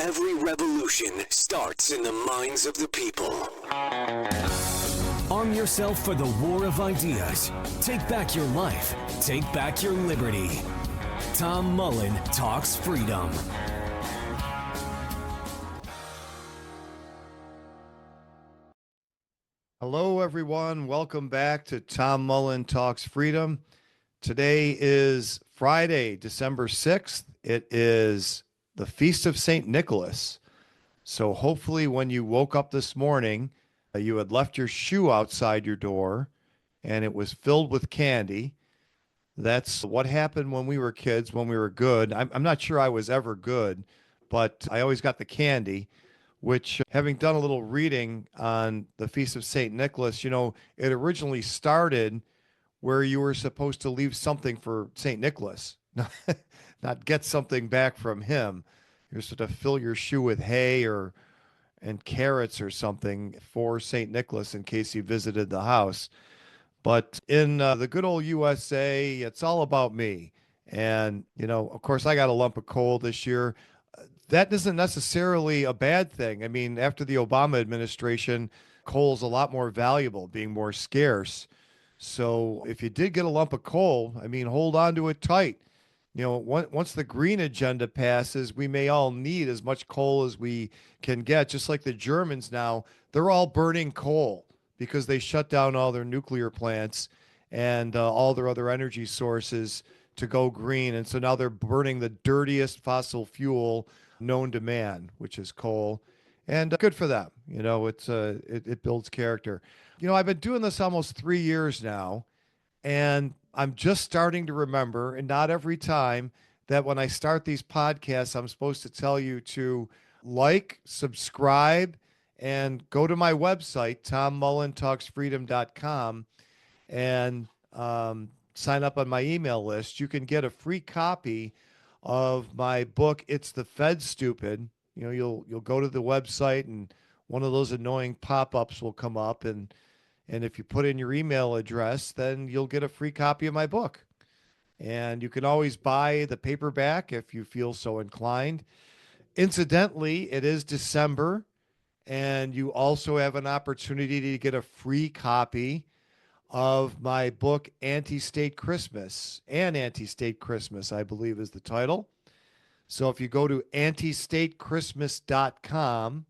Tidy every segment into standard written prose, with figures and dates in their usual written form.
Every revolution starts in the minds of the people. Arm yourself for the war of ideas. Take back your life. Take back your liberty. Tom Mullen Talks Freedom. Hello, everyone. Welcome back to Tom Mullen Talks Freedom. Today is Friday, December 6th. It is the Feast of St. Nicholas. So hopefully when you woke up this morning, you had left your shoe outside your door and it was filled with candy. That's what happened when we were kids, when we were good. I'm not sure I was ever good, but I always got the candy, which, having done a little reading on the Feast of St. Nicholas, it originally started where you were supposed to leave something for St. Nicholas, not get something back from him. You're supposed to fill your shoe with hay and carrots or something for St. Nicholas in case he visited the house. But in the good old USA, it's all about me. And, of course, I got a lump of coal this year. That isn't necessarily a bad thing. I mean, after the Obama administration, coal's a lot more valuable, being more scarce. So if you did get a lump of coal, hold on to it tight. Once the green agenda passes, we may all need as much coal as we can get, just like the Germans now. They're all burning coal because they shut down all their nuclear plants and all their other energy sources to go green. And so now they're burning the dirtiest fossil fuel known to man, which is coal. And good for them. It builds character. I've been doing this almost 3 years now, and I'm just starting to remember, and not every time, that when I start these podcasts, I'm supposed to tell you to like, subscribe, and go to my website, tommullentalksfreedom.com, and sign up on my email list. You can get a free copy of my book, It's the Fed Stupid. You'll go to the website and one of those annoying pop-ups will come up, and if you put in your email address, then you'll get a free copy of my book. And you can always buy the paperback if you feel so inclined. Incidentally, it is December, and you also have an opportunity to get a free copy of my book, Anti-State Christmas, and Anti-State Christmas, I believe is the title. So if you go to antistatechristmas.com,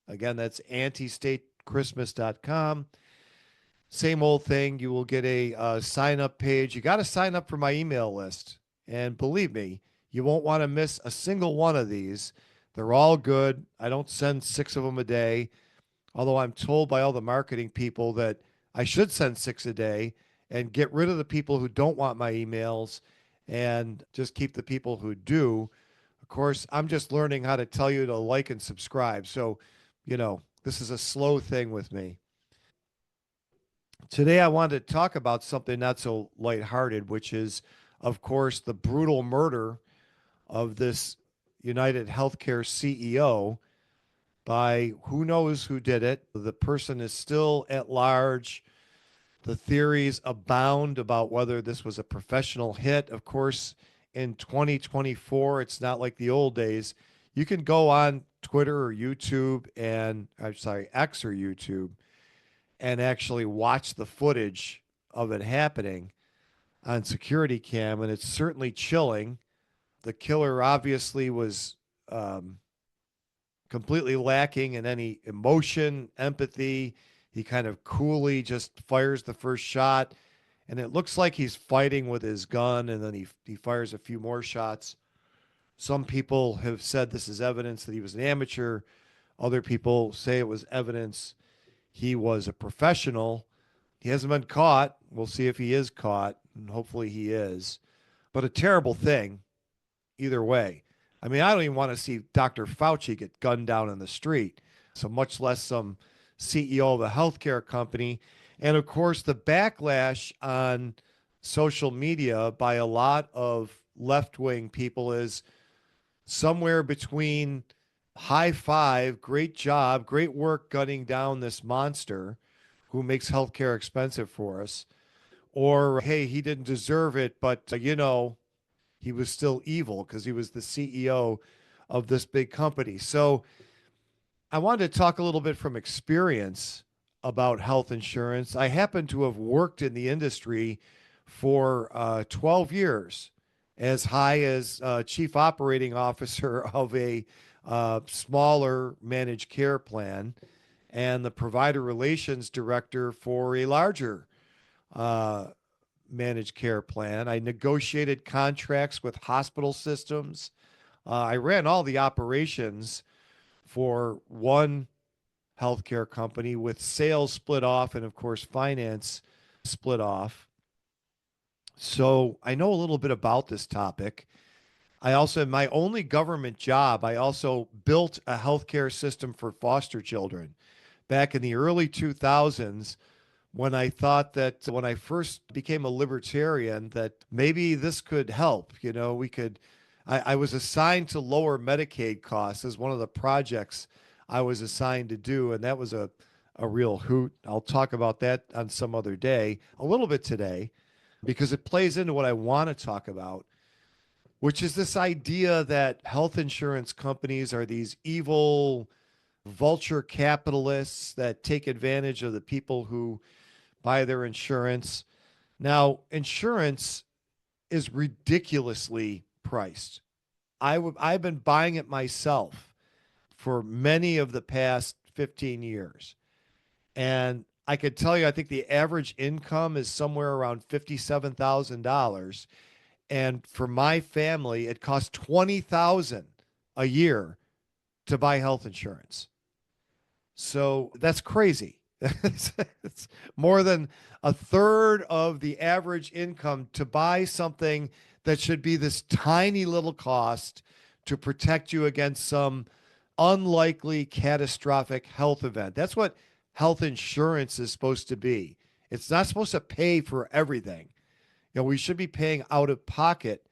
again, that's antistatechristmas.com, same old thing. You will get a sign-up page. You got to sign up for my email list. And believe me, you won't want to miss a single one of these. They're all good. I don't send 6 of them a day, although I'm told by all the marketing people that I should send 6 a day and get rid of the people who don't want my emails and just keep the people who do. Of course, I'm just learning how to tell you to like and subscribe. So, this is a slow thing with me. Today, I wanted to talk about something not so lighthearted, which is, of course, the brutal murder of this United Healthcare CEO by who knows who did it. The person is still at large. The theories abound about whether this was a professional hit. Of course, in 2024, it's not like the old days. You can go on Twitter or YouTube X or YouTube, and actually watch the footage of it happening on security cam, and it's certainly chilling. The killer obviously was completely lacking in any emotion, empathy. He kind of coolly just fires the first shot, and it looks like he's fighting with his gun, and then he fires a few more shots. Some people have said this is evidence that he was an amateur. Other people say it was evidence he was a professional. He hasn't been caught. We'll see if he is caught, and hopefully he is. But a terrible thing either way. I don't even want to see Dr. Fauci get gunned down in the street, so much less some CEO of a healthcare company. And of course, the backlash on social media by a lot of left-wing people is somewhere between high five, great job, great work gunning down this monster who makes healthcare expensive for us, or hey, he didn't deserve it, but he was still evil because he was the CEO of this big company. So I wanted to talk a little bit from experience about health insurance. I happen to have worked in the industry for 12 years as high as chief operating officer of a smaller managed care plan and the provider relations director for a larger uh, managed care plan. I negotiated contracts with hospital systems. I ran all the operations for one healthcare company with sales split off and, of course, finance split off. So I know a little bit about this topic. I also, in my only government job, I also built a healthcare system for foster children back in the early 2000s when I thought that when I first became a libertarian, that maybe this could help. I was assigned to lower Medicaid costs as one of the projects I was assigned to do. And that was a real hoot. I'll talk about that on some other day, a little bit today, because it plays into what I want to talk about, which is this idea that health insurance companies are these evil vulture capitalists that take advantage of the people who buy their insurance. Now, insurance is ridiculously priced. I've been buying it myself for many of the past 15 years. And I could tell you, I think the average income is somewhere around $57,000. And for my family, it costs $20,000 a year to buy health insurance. So that's crazy. It's more than a third of the average income to buy something that should be this tiny little cost to protect you against some unlikely catastrophic health event. That's what health insurance is supposed to be. It's not supposed to pay for everything. We should be paying out of pocket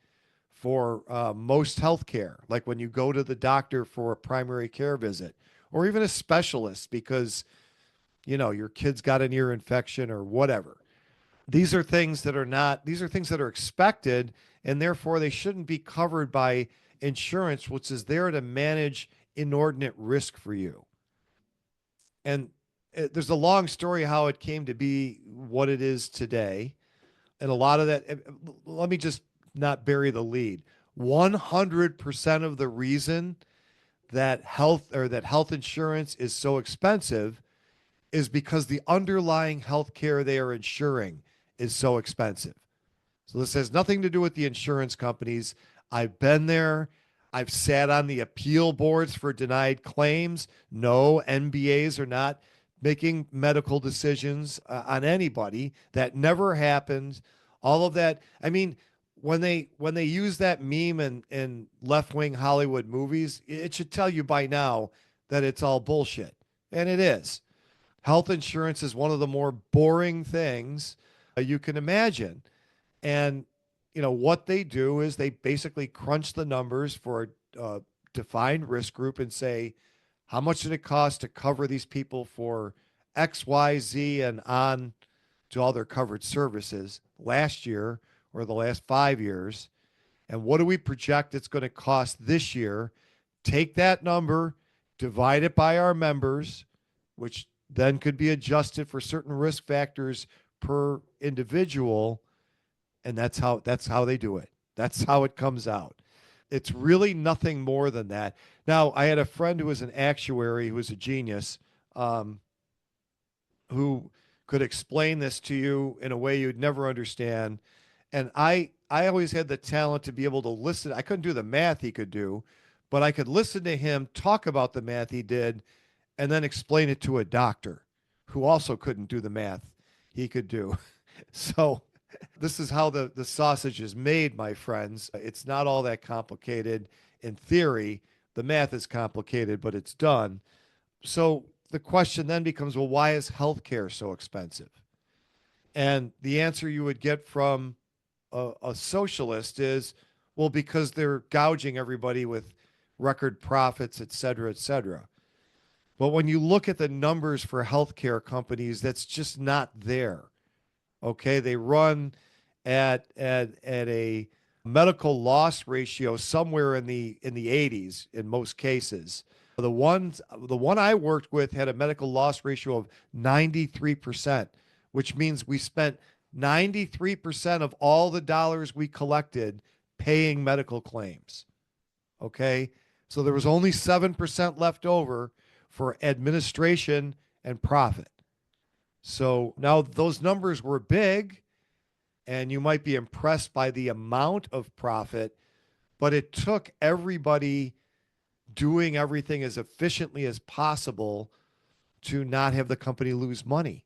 for most health care, like when you go to the doctor for a primary care visit or even a specialist because your kid's got an ear infection or whatever. These are things that are expected, and therefore they shouldn't be covered by insurance, which is there to manage inordinate risk for you. And there's a long story how it came to be what it is today. And a lot of that, let me just not bury the lead. 100% of the reason that health insurance is so expensive is because the underlying health care they are insuring is so expensive. So this has nothing to do with the insurance companies. I've been there. I've sat on the appeal boards for denied claims. No, NBAs are not making medical decisions on anybody. That never happened. All of that. I mean, when they use that meme in left-wing Hollywood movies, it should tell you by now that it's all bullshit. And it is. Health insurance is one of the more boring things you can imagine. And what they do is they basically crunch the numbers for a defined risk group and say, how much did it cost to cover these people for X, Y, Z, and on to all their covered services last year or the last 5 years? And what do we project it's going to cost this year? Take that number, divide it by our members, which then could be adjusted for certain risk factors per individual, and that's how they do it. That's how it comes out. It's really nothing more than that. Now, I had a friend who was an actuary who was a genius, who could explain this to you in a way you'd never understand. And I always had the talent to be able to listen. I couldn't do the math he could do, but I could listen to him talk about the math he did and then explain it to a doctor who also couldn't do the math he could do. So this is how the sausage is made, my friends. It's not all that complicated in theory. The math is complicated, but it's done. So the question then becomes, well, why is healthcare so expensive? And the answer you would get from a socialist is, well, because they're gouging everybody with record profits, et cetera, et cetera. But when you look at the numbers for healthcare companies, that's just not there. Okay, they run at a medical loss ratio somewhere in the 80s in most cases. The one I worked with had a medical loss ratio of 93%, which means we spent 93% of all the dollars we collected paying medical claims. Okay? So there was only 7% left over for administration and profit. So now those numbers were big, and you might be impressed by the amount of profit, but it took everybody doing everything as efficiently as possible to not have the company lose money.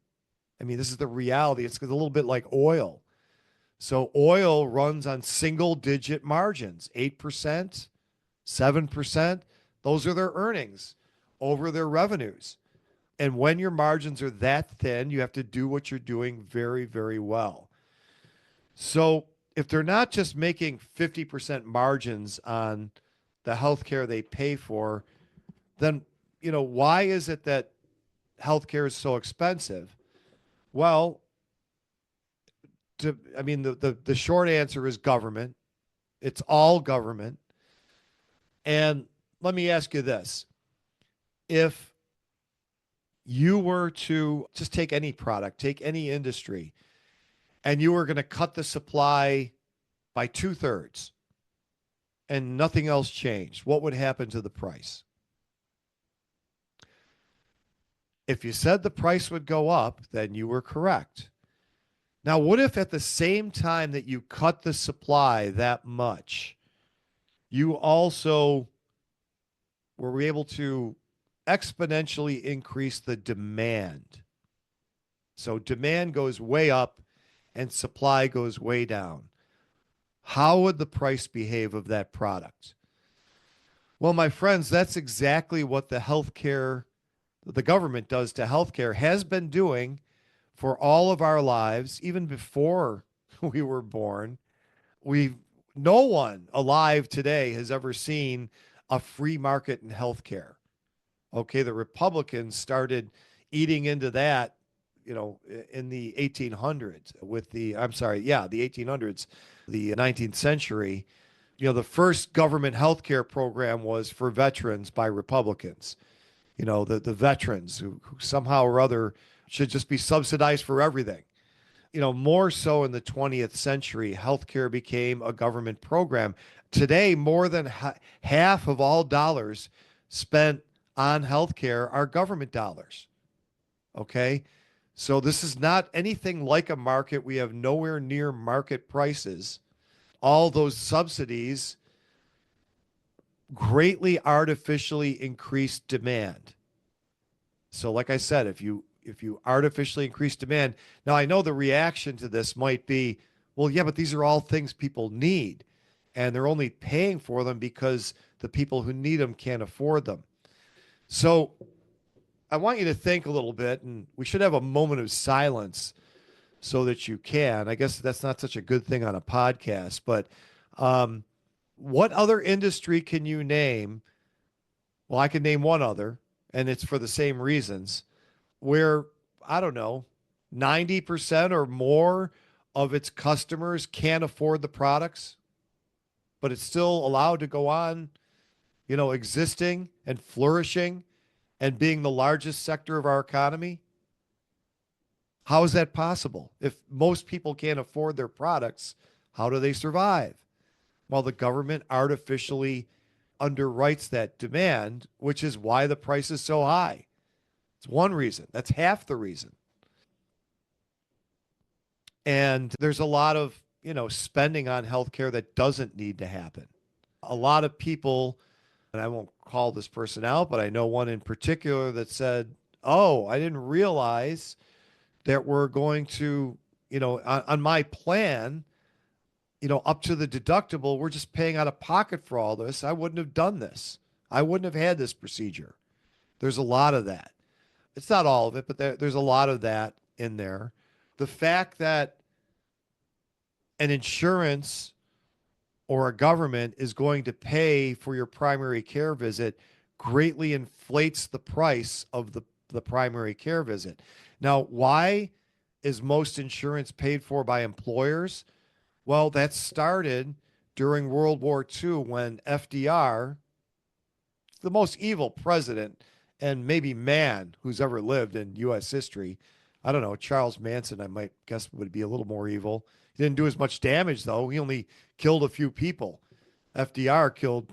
I mean, this is the reality. It's a little bit like oil. So oil runs on single digit margins, 8%, 7%. Those are their earnings over their revenues. And when your margins are that thin, you have to do what you're doing very, very well. So if they're not just making 50% margins on the healthcare they pay for, then, why is it that healthcare is so expensive? Well, the short answer is government. It's all government. And let me ask you this. If you were to just take any product, take any industry, and you were going to cut the supply by 2/3 and nothing else changed, what would happen to the price? If you said the price would go up, then you were correct. Now, what if at the same time that you cut the supply that much, you also were able to exponentially increase the demand? So demand goes way up and supply goes way down. How would the price behave of that product? Well, my friends, that's exactly what the government does to healthcare, has been doing for all of our lives, even before we were born. No one alive today has ever seen a free market in healthcare. Okay, the Republicans started eating into that, in the 1800s the 1800s, the 19th century. The first government healthcare program was for veterans by Republicans. The veterans who somehow or other should just be subsidized for everything. More so in the 20th century, healthcare became a government program. Today, more than half of all dollars spent on healthcare are government dollars. Okay. So this is not anything like a market. We have nowhere near market prices. All those subsidies greatly artificially increase demand. So like I said, if you artificially increase demand, now I know the reaction to this might be, well, yeah, but these are all things people need, and they're only paying for them because the people who need them can't afford them. So I want you to think a little bit, and we should have a moment of silence so that you can. I guess that's not such a good thing on a podcast, but what other industry can you name? Well, I can name one other, and it's for the same reasons, where, I don't know, 90% or more of its customers can't afford the products, but it's still allowed to go on, existing and flourishing and being the largest sector of our economy. How is that possible? If most people can't afford their products, how do they survive? Well, the government artificially underwrites that demand, which is why the price is so high. It's one reason. That's half the reason. And there's a lot of, spending on healthcare that doesn't need to happen. A lot of people, and I won't call this person out, but I know one in particular that said, "Oh, I didn't realize that we're going to, on my plan, up to the deductible, we're just paying out of pocket for all this. I wouldn't have done this. I wouldn't have had this procedure." There's a lot of that. It's not all of it, but there's a lot of that in there. The fact that an insurance or a government is going to pay for your primary care visit greatly inflates the price of the primary care visit. Now, why is most insurance paid for by employers? Well, that started during World War II when FDR, the most evil president and maybe man who's ever lived in U.S. history. I don't know. Charles Manson, I might guess, would be a little more evil. He didn't do as much damage, though. He only killed a few people. FDR killed,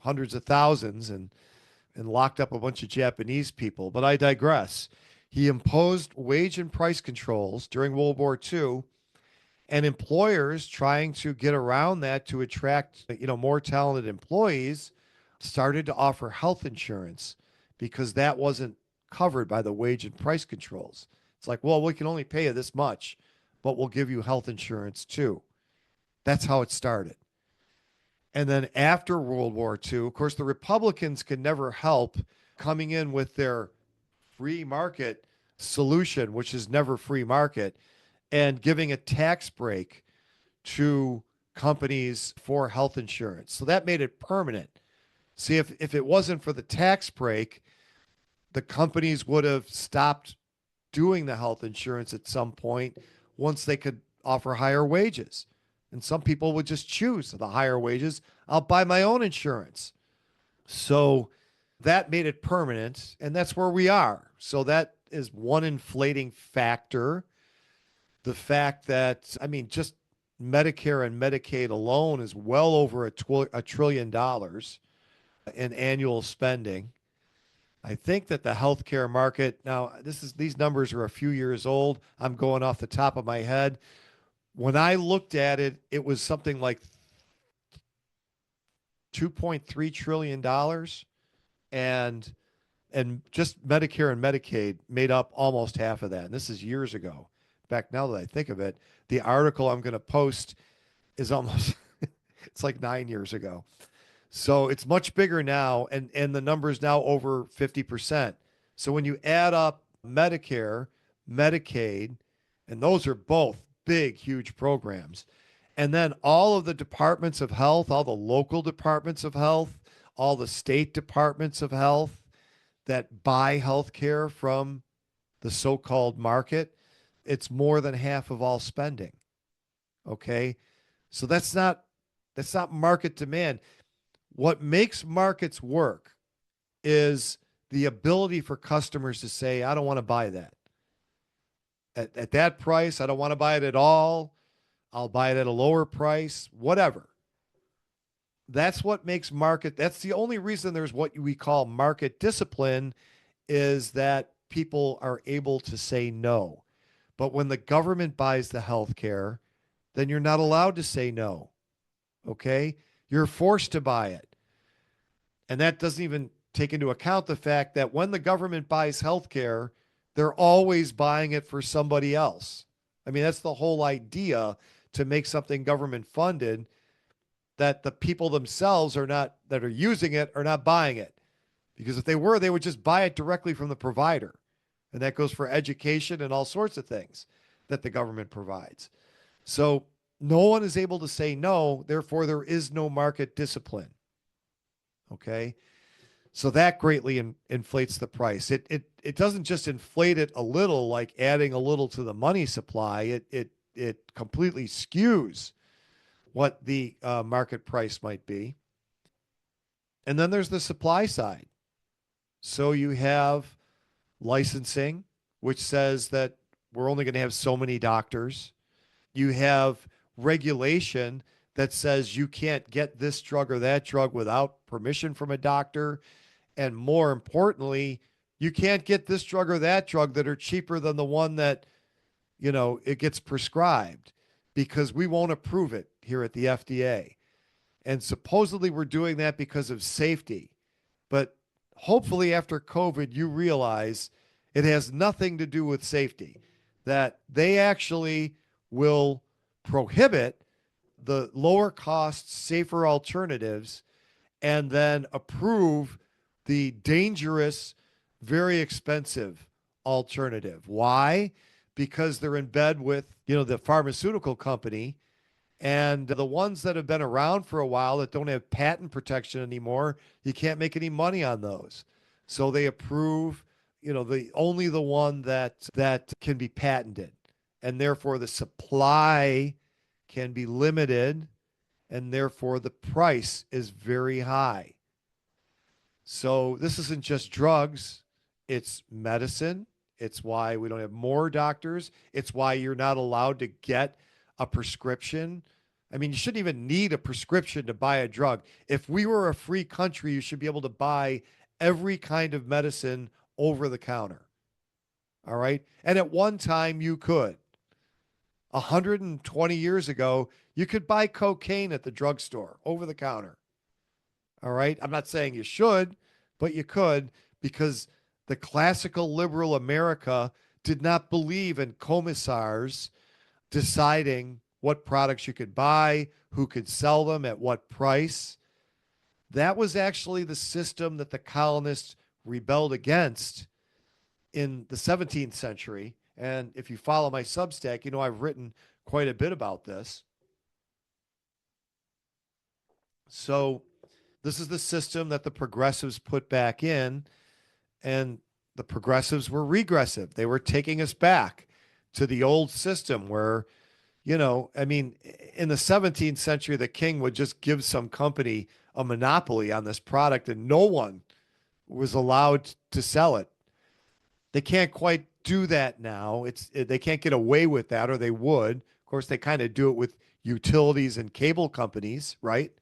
hundreds of thousands and locked up a bunch of Japanese people. But I digress. He imposed wage and price controls during World War II, and employers trying to get around that to attract, more talented employees started to offer health insurance because that wasn't covered by the wage and price controls. It's like, well, we can only pay you this much, but we'll give you health insurance too. That's how it started. And then after World War II, of course, the Republicans could never help coming in with their free market solution, which is never free market, and giving a tax break to companies for health insurance. So that made it permanent. See, if it wasn't for the tax break, the companies would have stopped doing the health insurance at some point once they could offer higher wages. And some people would just choose the higher wages. I'll buy my own insurance. So that made it permanent, and that's where we are. So that is one inflating factor. The fact that, just Medicare and Medicaid alone is well over $1 trillion in annual spending. I think that the healthcare market, now these numbers are a few years old. I'm going off the top of my head. When I looked at it, it was something like $2.3 trillion and just Medicare and Medicaid made up almost half of that. And this is years ago. In fact, now that I think of it, the article I'm going to post is almost it's like 9 years ago. So it's much bigger now, and the number's now over 50%. So when you add up Medicare, Medicaid, and those are both big, huge programs, and then all of the departments of health, all the local departments of health, all the state departments of health that buy health care from the so-called market, it's more than half of all spending. Okay? So that's not market demand. What makes markets work is the ability for customers to say, I don't want to buy that. At that price, I don't want to buy it at all. I'll buy it at a lower price, whatever. That's what makes market. That's the only reason there's what we call market discipline, is that people are able to say no. But when the government buys the health care, then you're not allowed to say no. Okay? You're forced to buy it. And that doesn't even take into account the fact that when the government buys healthcare, they're always buying it for somebody else. That's the whole idea, to make something government funded, that the people themselves that are using it are not buying it. Because if they were, they would just buy it directly from the provider. And that goes for education and all sorts of things that the government provides. So no one is able to say no, therefore there is no market discipline. Okay. So that greatly inflates the price. It doesn't just inflate it a little, like adding a little to the money supply. It completely skews what the market price might be. And then there's the supply side. So you have licensing, which says that we're only going to have so many doctors. You have regulation that says you can't get this drug or that drug without permission from a doctor. And more importantly, you can't get this drug or that drug that are cheaper than the one that, it gets prescribed, because we won't approve it here at the FDA. And supposedly we're doing that because of safety. But hopefully after COVID, you realize it has nothing to do with safety, that they actually will prohibit the lower cost, safer alternatives, and then approve the dangerous, very expensive alternative. Why? Because they're in bed with, the pharmaceutical company, and the ones that have been around for a while that don't have patent protection anymore, you can't make any money on those. So they approve, only the one that can be patented. And therefore the supply can be limited, and therefore the price is very high. So this isn't just drugs, it's medicine. It's why we don't have more doctors. It's why you're not allowed to get a prescription. I mean, you shouldn't even need a prescription to buy a drug. If we were a free country, you should be able to buy every kind of medicine over the counter. All right. And at one time, you could. 120 years ago, you could buy cocaine at the drugstore over the counter. All right. I'm not saying you should, but you could, because the classical liberal America did not believe in commissars deciding what products you could buy, who could sell them, at what price. That was actually the system that the colonists rebelled against in the 17th century. And if you follow my Substack, you know I've written quite a bit about this. So this is the system that the progressives put back in, and the progressives were regressive. They were taking us back to the old system where, I mean, in the 17th century, the king would just give some company a monopoly on this product and no one was allowed to sell it. They can't quite do that now. They can't get away with that, or they would. Of course, they kind of do it with utilities and cable companies, right?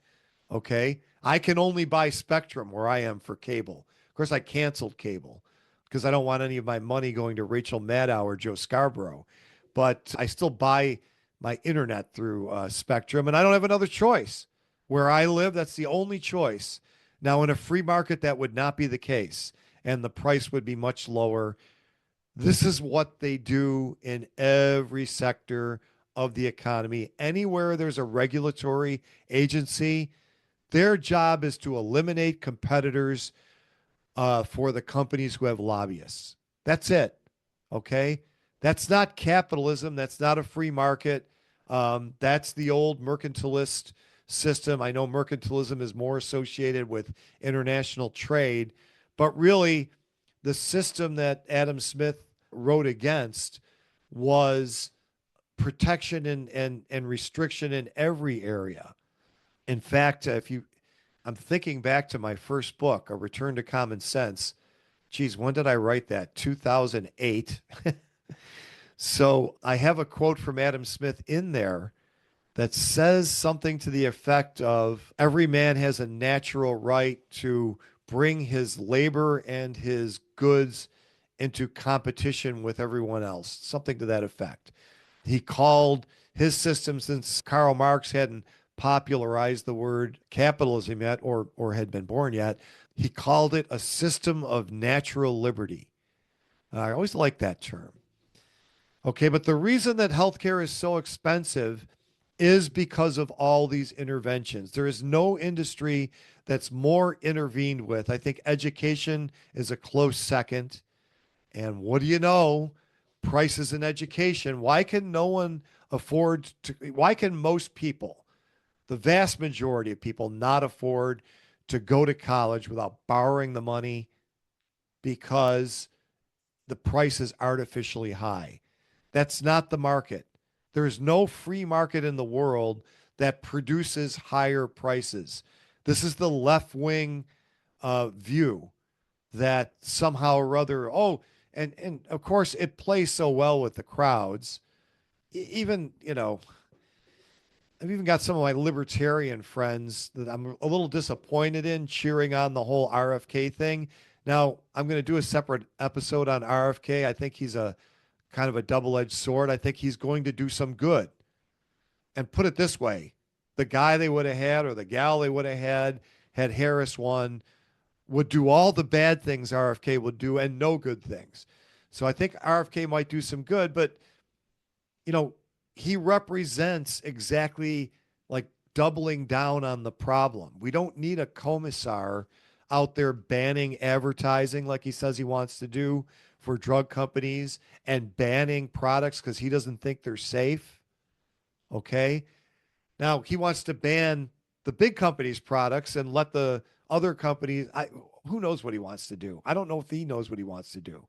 Okay. I can only buy Spectrum where I am for cable. Of course, I canceled cable because I don't want any of my money going to Rachel Maddow or Joe Scarborough. But I still buy my internet through Spectrum, and I don't have another choice. Where I live, that's the only choice. Now, in a free market, that would not be the case, and the price would be much lower. This is what they do in every sector of the economy. Anywhere there's a regulatory agency, their job is to eliminate competitors for the companies who have lobbyists. That's it. Okay. That's not capitalism. That's not a free market. That's the old mercantilist system. I know mercantilism is more associated with international trade, but really, the system that Adam Smith wrote against was protection and restriction in every area. In fact, I'm thinking back to my first book, A Return to Common Sense. Geez, when did I write that? 2008. So I have a quote from Adam Smith in there that says something to the effect of every man has a natural right to bring his labor and his goods into competition with everyone else, something to that effect. He called his system, since Karl Marx hadn't popularized the word capitalism yet, or had been born yet, he called it a system of natural liberty. I always like that term. Okay, but the reason that healthcare is so expensive is because of all these interventions. There is no industry that's more intervened with. I think education is a close second. And what do you know? Prices in education. Why can no one afford to, why can most people, the vast majority of people, not afford to go to college without borrowing the money? Because the price is artificially high. That's not the market. There's no free market in the world that produces higher prices. This is the left wing view that somehow or other, and of course it plays so well with the crowds. Even, I've even got some of my libertarian friends that I'm a little disappointed in cheering on the whole RFK thing. Now, I'm going to do a separate episode on RFK. I think he's a kind of a double-edged sword. I think he's going to do some good. And put it this way, the guy they would have had, or the gal they would have had Harris won, would do all the bad things RFK would do and no good things. So I think RFK might do some good, but you know, he represents exactly like doubling down on the problem. We don't need a commissar out there banning advertising like he says he wants to do for drug companies, and banning products because he doesn't think they're safe. Okay. Now he wants to ban the big companies' products and let the other companies. Who knows what he wants to do? I don't know if he knows what he wants to do.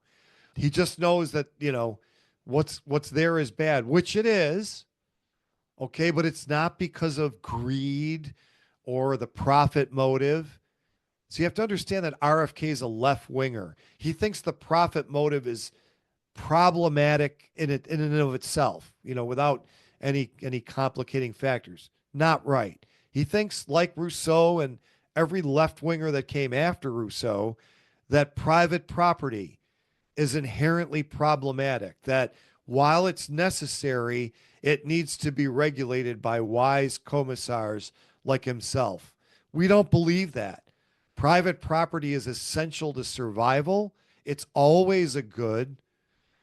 He just knows that what's there is bad, which it is. Okay, but it's not because of greed or the profit motive. So you have to understand that RFK is a left winger. He thinks the profit motive is problematic in and of itself, without any complicating factors. Not right. He thinks, like Rousseau and every left winger that came after Rousseau, that private property is inherently problematic, that while it's necessary, it needs to be regulated by wise commissars like himself. We don't believe that. Private property is essential to survival. It's always a good.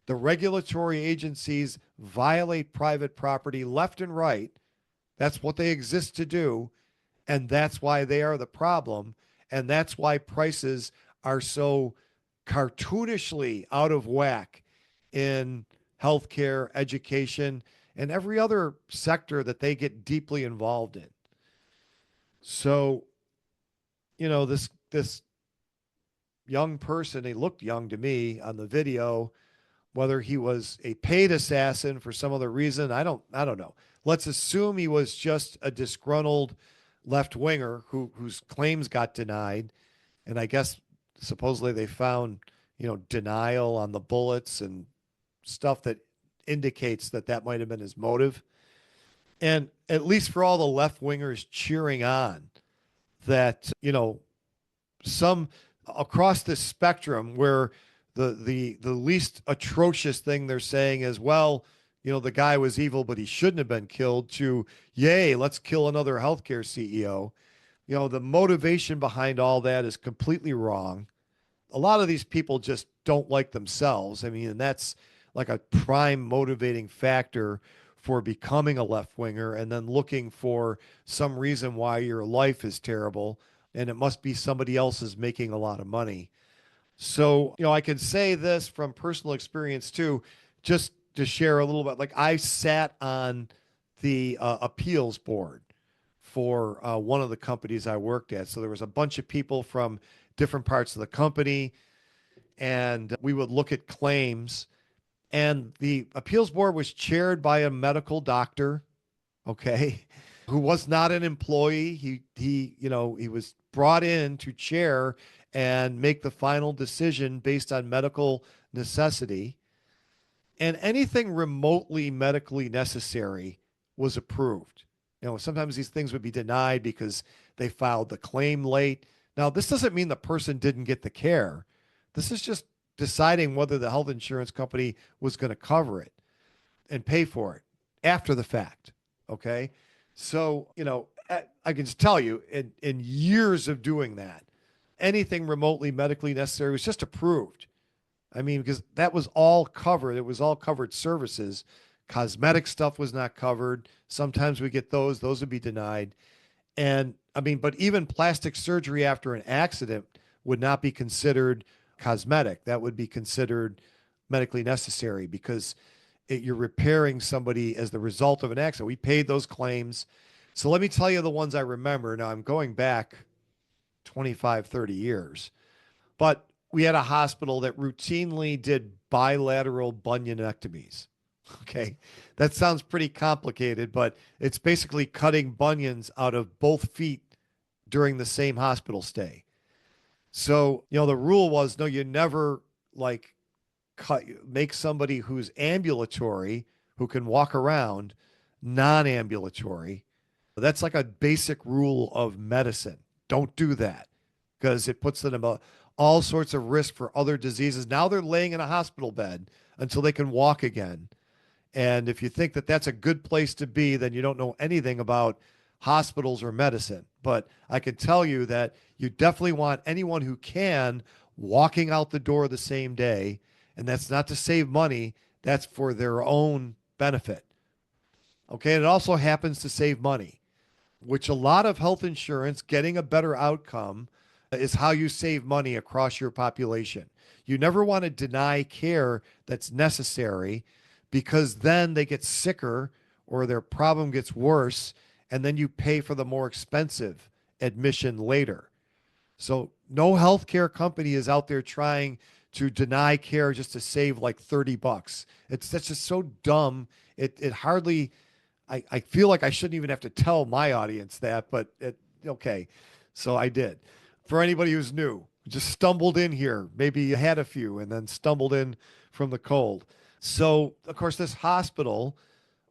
The regulatory agencies violate private property left and right. That's what they exist to do. And that's why they are the problem. And that's why prices are so cartoonishly out of whack in healthcare, education, and every other sector that they get deeply involved in. So, this young person, he looked young to me on the video. Whether he was a paid assassin for some other reason, I don't know. Let's assume he was just a disgruntled left winger whose claims got denied, and I guess supposedly they found denial on the bullets and stuff that indicates that that might have been his motive. And at least for all the left wingers cheering on, that some across the spectrum where the least atrocious thing they're saying is, well, the guy was evil but he shouldn't have been killed, to yay, let's kill another healthcare CEO. The motivation behind all that is completely wrong. A lot of these people just don't like themselves. I mean, and that's like a prime motivating factor for becoming a left winger and then looking for some reason why your life is terrible and it must be somebody else is making a lot of money. So, I can say this from personal experience too, just to share a little bit. Like, I sat on the appeals board for one of the companies I worked at. So there was a bunch of people from different parts of the company, and we would look at claims. And the appeals board was chaired by a medical doctor, okay, who was not an employee. He was brought in to chair and make the final decision based on medical necessity. And anything remotely medically necessary was approved. Sometimes these things would be denied because they filed the claim late. Now, this doesn't mean the person didn't get the care. This is just deciding whether the health insurance company was going to cover it and pay for it after the fact. Okay. So, I can just tell you in years of doing that, anything remotely medically necessary was just approved. I mean, because that was all covered. It was all covered services. Cosmetic stuff was not covered. Sometimes we get those would be denied. And I mean, but even plastic surgery after an accident would not be considered cosmetic. That would be considered medically necessary because you're repairing somebody as the result of an accident. We paid those claims. So let me tell you the ones I remember. Now I'm going back 25, 30 years, but we had a hospital that routinely did bilateral bunionectomies. Okay. That sounds pretty complicated, but it's basically cutting bunions out of both feet during the same hospital stay. So, the rule was no, you never like make somebody who's ambulatory, who can walk around, non-ambulatory. That's like a basic rule of medicine. Don't do that because it puts them in all sorts of risk for other diseases. Now they're laying in a hospital bed until they can walk again. And if you think that that's a good place to be, then you don't know anything about hospitals or medicine. But I can tell you that you definitely want anyone who can walking out the door the same day. And that's not to save money, that's for their own benefit. Okay. And it also happens to save money, which a lot of health insurance, getting a better outcome, is how you save money across your population. You never want to deny care that's necessary because then they get sicker or their problem gets worse, and then you pay for the more expensive admission later. So no healthcare company is out there trying to deny care just to save like $30. That's just so dumb. It hardly, I feel like I shouldn't even have to tell my audience that, but okay. So I did. For anybody who's new, just stumbled in here, maybe you had a few and then stumbled in from the cold. So, of course, this hospital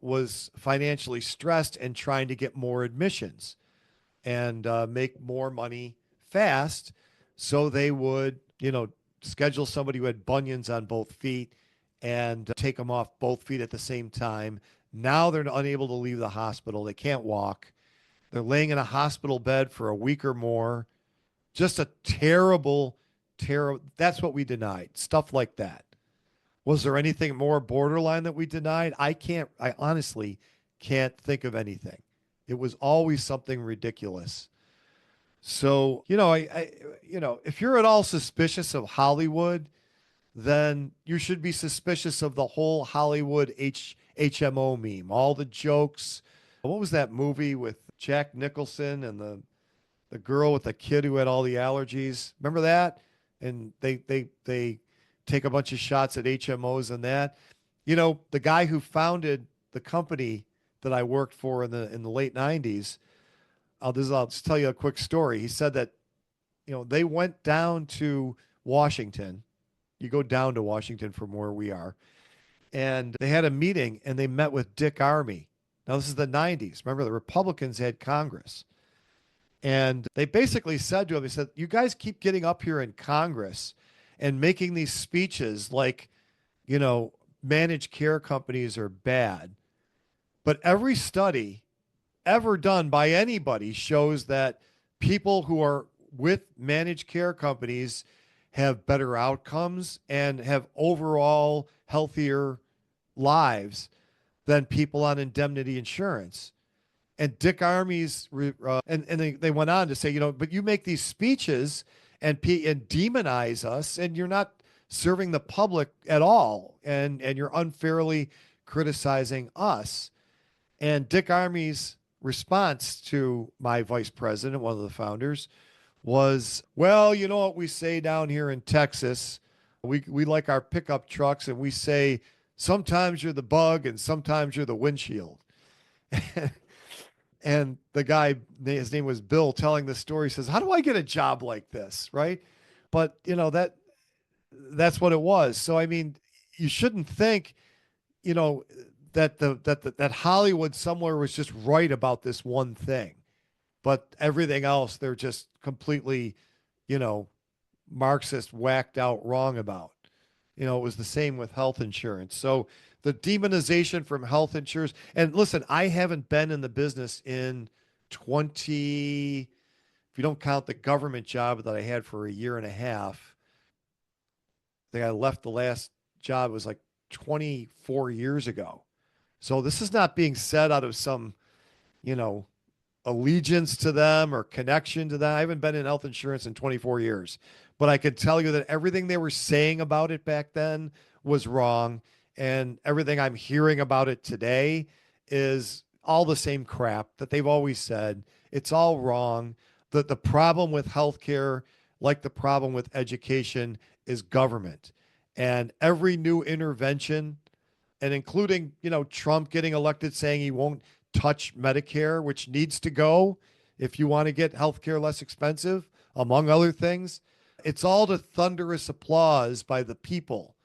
was financially stressed and trying to get more admissions and make more money fast. So they would, schedule somebody who had bunions on both feet and take them off both feet at the same time. Now they're unable to leave the hospital. They can't walk. They're laying in a hospital bed for a week or more. Just a terrible. That's what we denied. Stuff like that. Was there anything more borderline that we denied? I honestly can't think of anything. It was always something ridiculous. So, if you're at all suspicious of Hollywood, then you should be suspicious of the whole Hollywood HMO meme, all the jokes. What was that movie with Jack Nicholson and the girl with the kid who had all the allergies? Remember that? And they take a bunch of shots at HMOs and that. The guy who founded the company that I worked for in the late 90s, I'll just tell you a quick story. He said that, they went down to Washington. You go down to Washington from where we are. And they had a meeting and they met with Dick Armey. Now, this is the 90s. Remember, the Republicans had Congress. And they basically said to him, they said, you guys keep getting up here in Congress and making these speeches like, managed care companies are bad. But every study ever done by anybody shows that people who are with managed care companies have better outcomes and have overall healthier lives than people on indemnity insurance. And Dick Armey's, and they went on to say, but you make these speeches and demonize us, and you're not serving the public at all, and you're unfairly criticizing us. And Dick Armey's response to my vice president, one of the founders, was, well, you know what we say down here in Texas? We like our pickup trucks, and we say, sometimes you're the bug and sometimes you're the windshield. And the guy, his name was Bill, telling the story, says, how do I get a job like this? Right. But that's what it was. So, I mean, you shouldn't think, that Hollywood somewhere was just right about this one thing, but everything else, they're just completely, Marxist whacked out wrong about. It was the same with health insurance. So the demonization from health insurers, and listen, I haven't been in the business in 20, if you don't count the government job that I had for a year and a half. I think I left the last job, it was like 24 years ago. So this is not being said out of some, allegiance to them or connection to them. I haven't been in health insurance in 24 years, but I can tell you that everything they were saying about it back then was wrong. And everything I'm hearing about it today is all the same crap that they've always said. It's all wrong. The problem with healthcare, like the problem with education, is government. And every new intervention, and including, Trump getting elected saying he won't touch Medicare, which needs to go if you want to get healthcare less expensive, among other things. It's all to thunderous applause by the people.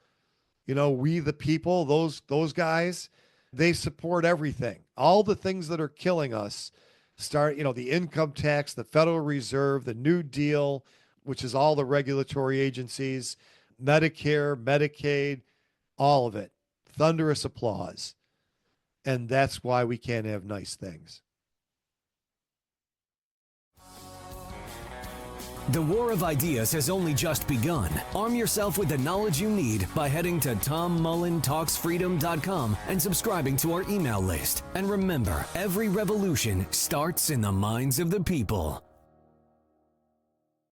We the people, those guys, they support everything. All the things that are killing us start, the income tax, the Federal Reserve, the New Deal, which is all the regulatory agencies, Medicare, Medicaid, all of it. Thunderous applause. And that's why we can't have nice things. The war of ideas has only just begun. Arm yourself with the knowledge you need by heading to TomMullenTalksFreedom.com and subscribing to our email list. And remember, every revolution starts in the minds of the people.